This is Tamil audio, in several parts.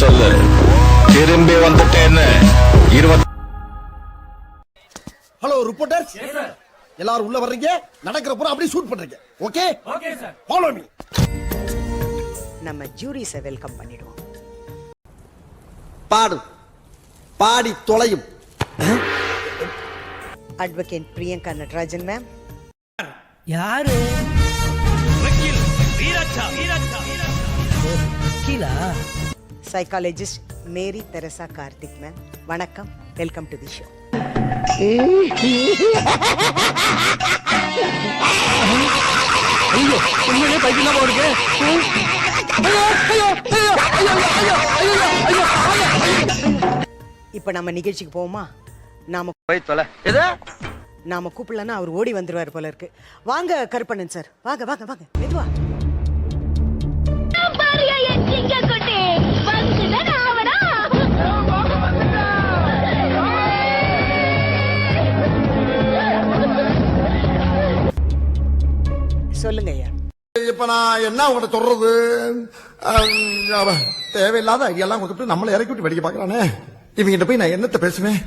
சொல்லு, திரும்பி வந்துட்டேன்னு 20. ஹலோ ரிப்போர்ட்டர், எல்லாரும் உள்ள வர்றீங்க, நடக்கிற பூரா அப்படியே ஷூட் பண்றீங்க. Okay okay sir, follow me. நம்ம ஜூரிஸை வெல்கம் பண்ணிடுவோம். பாடு பாடி தொலையும். Advocate Priyanka Natarajan ma'am. யாரு? Psychologist Mary Teresa Karthik ma'am. வணக்கம், வெல்கம் டு தி ஷோ. இப்ப நம்ம நிகழ்ச்சிக்கு போவோமா? நாம கூப்பிடலன்னா அவர் ஓடி வந்துருவாரு போல இருக்கு. வாங்க கருப்பண்ணன் சார், வாங்க வாங்க வாங்க, மெதுவா. சொல்லுங்க ஐயா. இப்ப நான் என்ன உங்கள்கிட்ட சொல்றது? தேவையில்லாத ஐடியெல்லாம் கொடுத்துட்டு நம்மளை இறக்கி விட்டு வெடிக்க பாக்குறானே. இவங்கிட்ட போய் நான் என்னத்த பேசுவேன்?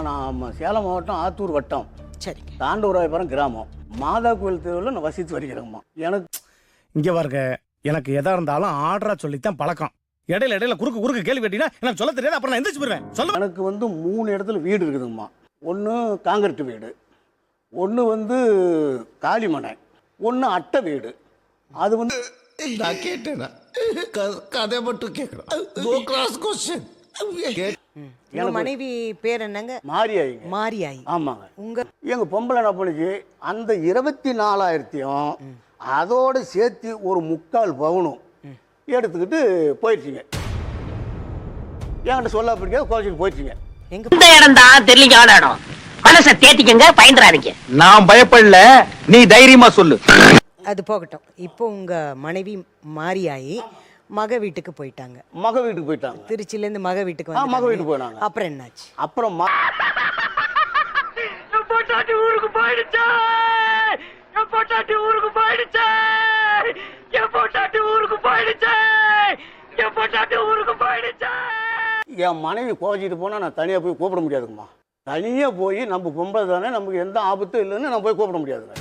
நான் சேலம் மாவட்டம் ஆத்தூர் வட்டம், சரி, தாண்டூராயபுரம் கிராமம், மாதா கோயில் தெருவில் நான் வசித்து வருகிறேங்கம்மா. எனக்கு இங்க பாருங்க, எனக்கு எதா இருந்தாலும் ஆர்டரா சொல்லித்தான் பழக்கம். இடையில குறுக்கு கேள்வி கேட்டீங்கன்னா எனக்கு சொல்ல தெரியாது, அப்புறம் நான் எந்திரிச்சு போயிருவேன். சொல்ல எனக்கு 3 இடத்துல வீடு இருக்குதுங்கம்மா. ஒன்று காங்கிரீட் வீடு, ஒன்று காளிமனை, ஒன்று அட்டை வீடு. அது நான் கேட்டேன், கதை மட்டும் கேட்கிறேன். உங்க மனைவி பேர் என்னங்க? மாரியாய். மாரியாய். ஆமாங்க. உங்க எங்க பொம்பளை என்ன பண்ணுச்சு, அந்த 24,000 அதோடு சேர்த்து ஒரு 3/4 பவுனும் எடுத்துக்கிட்டு போயிடுச்சுங்க. என்கிட்ட சொல்ல பிடிக்காது, குறைச்சிட்டு போயிடுச்சுங்க. இந்த இடம் தான் தெரியல, இடம் மனசை தேத்திக்கங்க, பயந்துறாதீங்க. நான் பயப்படல, நீ தைரியமா சொல்லு. அது போகட்டும். இப்போ உங்க மனைவி மாரியாயி மக வீட்டுக்கு போயிட்டாங்க. மக வீட்டுக்கு போயிட்டாங்க. திருச்சியில இருந்து மக வீட்டுக்கு மக வீட்டுக்கு போனாங்க. அப்புறம் என்னாச்சு? அப்புறம் ஊருக்கு போயிடுச்சா, ஊருக்கு போயிடுச்சா, ஊருக்கு போயிடுச்சா, ஊருக்கு போயிடுச்சா. என் மனைவி கோச்சிட்டு போனா நான் தனியா போய் கூப்பிட முடியாதுங்கம்மா. தனியா போய் நம்ம பொம்பளை தானே, நமக்கு எந்த ஆபத்தும் இல்லைன்னு நான் போய் கூப்பிட முடியாதுங்க.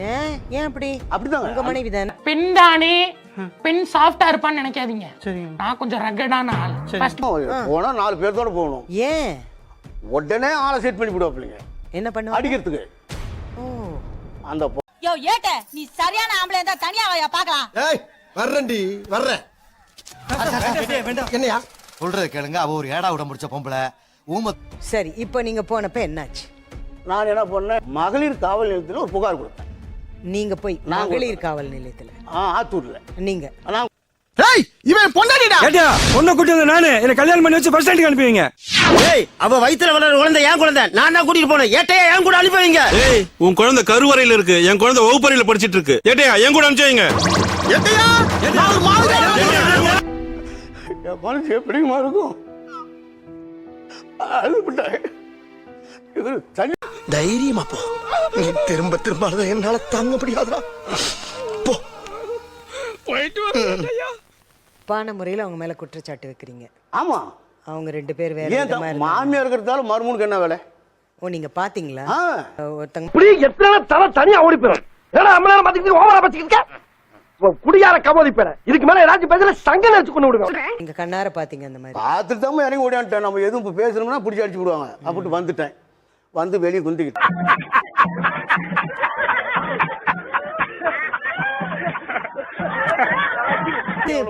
ஏன் அப்படி? அப்படிதான் உங்க மனைவி தானே. பெண் தானே, பெண் சாஃப்டா இருப்பான்னு நினைக்காதீங்க. நான் கொஞ்சம் ரகடான ஆள். போனா 4 பேர்த்தோட போகணும். ஏன்? உடனே ஆளை செட் பண்ணி விடுவாப்பிள்ளைங்க. என்ன பண்ணுவாங்க? அடிக்கிறதுக்கு. அந்த யோ ஏட்ட, நீ சரியான ஆம்பளை இருந்தா தனியா வாயா பார்க்கலாம். ஏய் வர்றேன்டி, வர்றேன். என்னையா சொல்றது கேளுங்க, அவ ஒரு ஏடா விட முடிச்ச பொம்பளை ஊம. சரி, இப்போ நீங்க போனப்ப என்னாச்சு? நான் என்ன பண்ணேன், மகளிர் காவல் நிலையத்தில் ஒரு புகார் கொடுத்தேன். நீங்க போய் மகளிர் காவல் நிலையத்துல? ஆத்தூர்ல. நீங்க ஏய் இவன் பொண்டாடிடா. ஏடா, பொண்ண கூட்டி வந்த நானு என்ன கல்யாணம் பண்ணி வச்சு பஸ் ஸ்டாண்டுக்கு அனுப்புவீங்க? ஏய், அவ வயித்துல வளர குழந்தை என் குழந்தை, நான் தான் கூட்டிட்டு போனேன். ஏட்டையா என் கூட அனுப்புவீங்க? ஏய், உன் குழந்தை கருவறையில இருக்கு, என் குழந்தை வகுப்பறையில படிச்சிட்டு இருக்கு. ஏட்டையா என் கூட அனுப்பிச்சீங்க? ஏட்டையா நான் ஒரு மாதிரி என் மனசு எப்படிமா இருக்கும்? அழுப்பிட்டாங்க. இது தனி தைரியமா போ. நீ திரும்ப திரும்ப என்னால தாங்க முடியாதுடா. போ. போயிட்டு வரேன். பான முறையில அவங்க மேல குற்றச்சாட்டு வைக்கிறீங்க. ஆமா. அவங்க 2 பேர் வேற ஏன் விதமா இருந்தாங்க. மாமியார் இருக்கிறதால மருமனுக்கு என்ன வேலை? ஓ, நீங்க பாத்தீங்களா? ஒருத்தங்க இப்படி எத்தனை தனியா ஓடி போயிடும். ஏடா அம்மளால பாத்துக்கிட்டு ஓவரா பாத்துக்கிட்டு குடியார கமோதி பேர. இதுக்கு மேல ஏதாச்சும் பேசல சங்க நினைச்சு கொண்டு விடுங்க. நீங்க கண்ணார பாத்தீங்க அந்த மாதிரி? பார்த்துட்டு தான் இறங்கி ஓடியான்ட்டேன். நம்ம எதுவும் பேசணும்னா பிடிச்சி அடிச்சு விடுவாங்க. அப்படி வந்துட்டேன். வந்து வெளியே குந்திக்கிட்டேன்.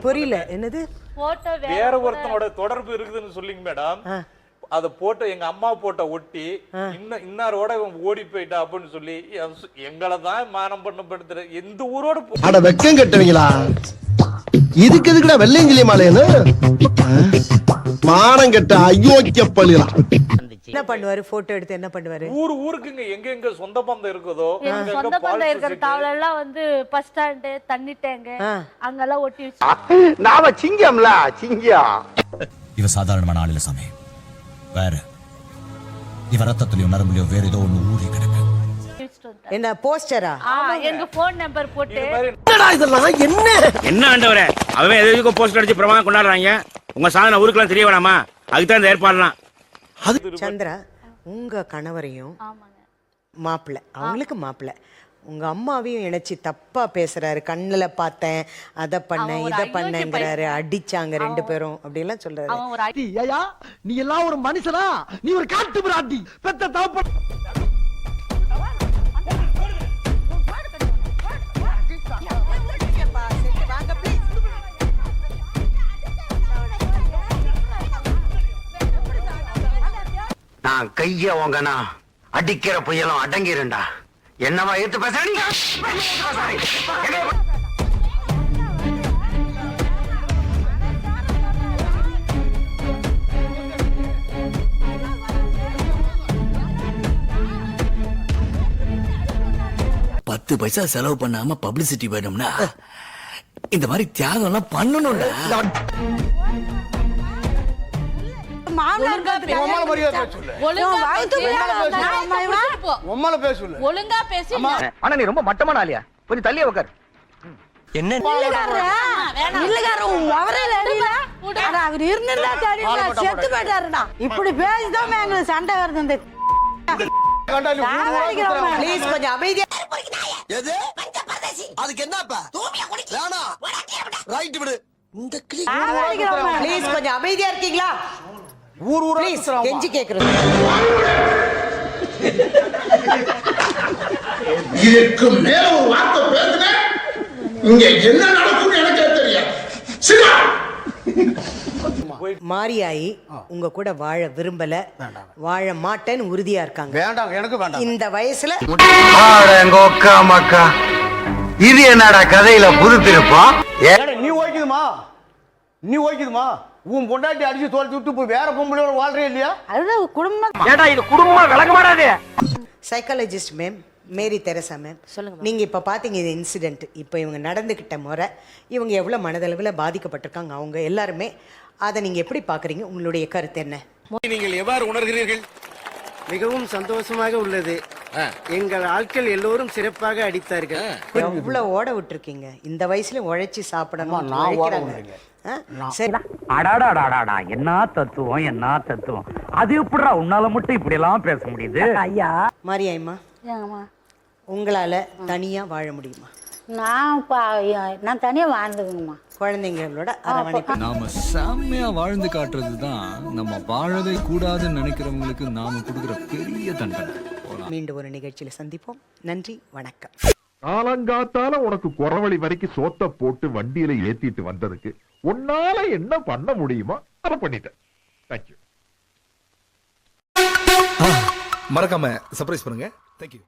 புரியல, என்னது? வேற ஒருத்தனோட தொடர்பு இருக்குதுன்னு சொல்லிங்க மேடம். அத போட்ட எங்க அம்மா போட்ட ஒட்டி இன்னாரோட ஓடி போயிட்டா அப்படின்னு சொல்லி எங்களை தான் மானம் பண்ணப்படுத்துற. எந்த ஊரோட அட வெக்கம் கட்டுவீங்களா? இதுக்கு எதுக்குடா வெள்ளையங்கிலி மாலைன்னு மானம் கட்ட அயோக்கிய பள்ளியா? என்ன பண்ணுவாரு? போட்டோ எடுத்து என்ன பண்ணுவாரு? ஊருக்குங்க எங்க சொந்த பந்தம் இருக்குதோ, சொந்த பந்தம் இருக்கிற தாவல எல்லாம் பஸ் ஸ்டாண்ட், தண்ணி டேங்க் அங்கெல்லாம் ஒட்டி வச்சு. நாம சிங்கம்ல சிங்கம். இவ சாதாரணமான ஆள் இல்ல சாமி, வேற. இவ ரத்தத்திலயும் நரம்புலயோ வேற ஏதோ ஒண்ணு ஊறி கிடக்கு. என்ன போஸ்டரா? எங்க போன் நம்பர் போட்டு இதெல்லாம் என்ன என்ன ஆண்டவரே, அவன் எதுக்கு போஸ்டர் அடிச்சு பிரமாணம் கொண்டாடுறாங்க? உங்க சாதனை ஊருக்குலாம் தெரிய வேணாமா? அதுதான் இந்த ஏற்பாடுலாம். சந்திரா, உங்க கணவரையும் ஆமாங்க. மாப்பிள்ளை, அவங்களுக்கு மாப்பிள்ளை, உங்க அம்மாவையும் இணைச்சி தப்பா பேசுறாரு. கண்ணுல பார்த்தேன், அதை பண்ணேன், இதை பண்ணேங்கிறாரு, அடிச்சாங்க 2 பேரும் அப்படிலாம் சொல்றாரு. அவன் ஒரு ஐயா நீ எல்லாம் ஒரு மனுஷனா? நீ ஒரு காட்டு பிராண்டி பெத்த தவப்ப. நான் கைய வாங்கனா அடிக்கிற புயலும் அடங்கிருண்டா. என்னவா எடுத்து பேசுறீங்க? பத்து பைசா செலவு பண்ணாம பப்ளிசிட்டி வேணும்னா இந்த மாதிரி தியாகம் எல்லாம் பண்ணணும்ல. ஒழுங்கா பேசி ஆனா நீ ரொம்ப மட்டமான ஆளியா? கொஞ்சம் தள்ளியே உட்கார். என்ன அவர் இருந்தா செத்து போயிட்டாருடா. இப்படி பேசிதான் எங்களுக்கு சண்டை வருது. இந்த ப்ளீஸ் கொஞ்சம் அமைதியா. எது அதுக்கு என்னப்பா? வேணாம், ரைட் விடு. இந்த ப்ளீஸ் கொஞ்சம் அமைதியா இருக்கீங்களா? ஊர் ஊரா ப்ளீஸ் கெஞ்சி கேக்குறது. இதுக்கு மேல ஒரு வார்த்தை பேசுனேன், இங்க என்ன நடக்கும் எனக்கே தெரியாது. மாரியாயி உங்க கூட வாழ விரும்பல, வாழ மாட்டேன்னு உறுதியா இருக்காங்க. வேண்டாம், எனக்கு வேண்டாம். இந்த வயசுல இது என்னடா கதையில புது திருப்பம்? நீ ஓய்க்குதுமா? நீ ஓய்க்குதுமா? உன் பொண்டாட்டி அடிச்சு தோல்த்தி விட்டு போய் வேற பொம்பளையோட வாழ்றே இல்லையா? அதுதான் குடும்பம். ஏடா இது குடும்பமா விளங்க மாட்டாது. சைக்காலஜிஸ்ட் மேம் மேரி தெரசா மேம், சொல்லுங்க. நீங்க இப்ப பாத்தீங்க இந்த இன்சிடென்ட், இப்ப இவங்க நடந்துகிட்ட முறை, இவங்க எவ்வளவு மனதளவுல பாதிக்கப்பட்டிருக்காங்க அவங்க எல்லாருமே, அதை நீங்க எப்படி பாக்குறீங்க? உங்களுடைய கருத்து என்ன? நீங்கள் எவ்வாறு உணர்கிறீர்கள்? மிகவும் சந்தோஷமாக உள்ளது. எங்கள் ஆட்கள் எல்லோரும் சிறப்பாக அடித்தார்கள். எவ்வளவு ஓட விட்டுருக்கீங்க, இந்த வயசுல உழைச்சி சாப்பிடணும். சரி, அடாடாடாடா, என்ன தத்துவம், என்ன தத்துவம். அது எப்படிடா உன்னால மட்டும் இப்படி எல்லாம் பேச முடியுது? ஐயா மாரியாய்மா, உங்களால தனியா வாழ முடியுமா? நான் தனியா வாழ்ந்துக்கணுமா? குழந்தைங்களோட அரவணைப்பு. நாம செம்மையா வாழ்ந்து காட்டுறதுதான் நம்ம வாழவே கூடாதுன்னு நினைக்கிறவங்களுக்கு நாம கொடுக்குற பெரிய தண்டனை. மீண்டும் ஒரு நிகழ்ச்சியில சந்திப்போம். நன்றி, வணக்கம். காலங்காத்தால உனக்கு குறவழி வரைக்கும் சோத்த போட்டு வண்டியில ஏத்திட்டு வந்ததுக்கு உன்னால என்ன பண்ண முடியுமோ அதை பண்ணிட்டேன். தேங்க்யூ. மறக்காம சர்ப்ரைஸ் பண்ணுங்க. தேங்க்யூ.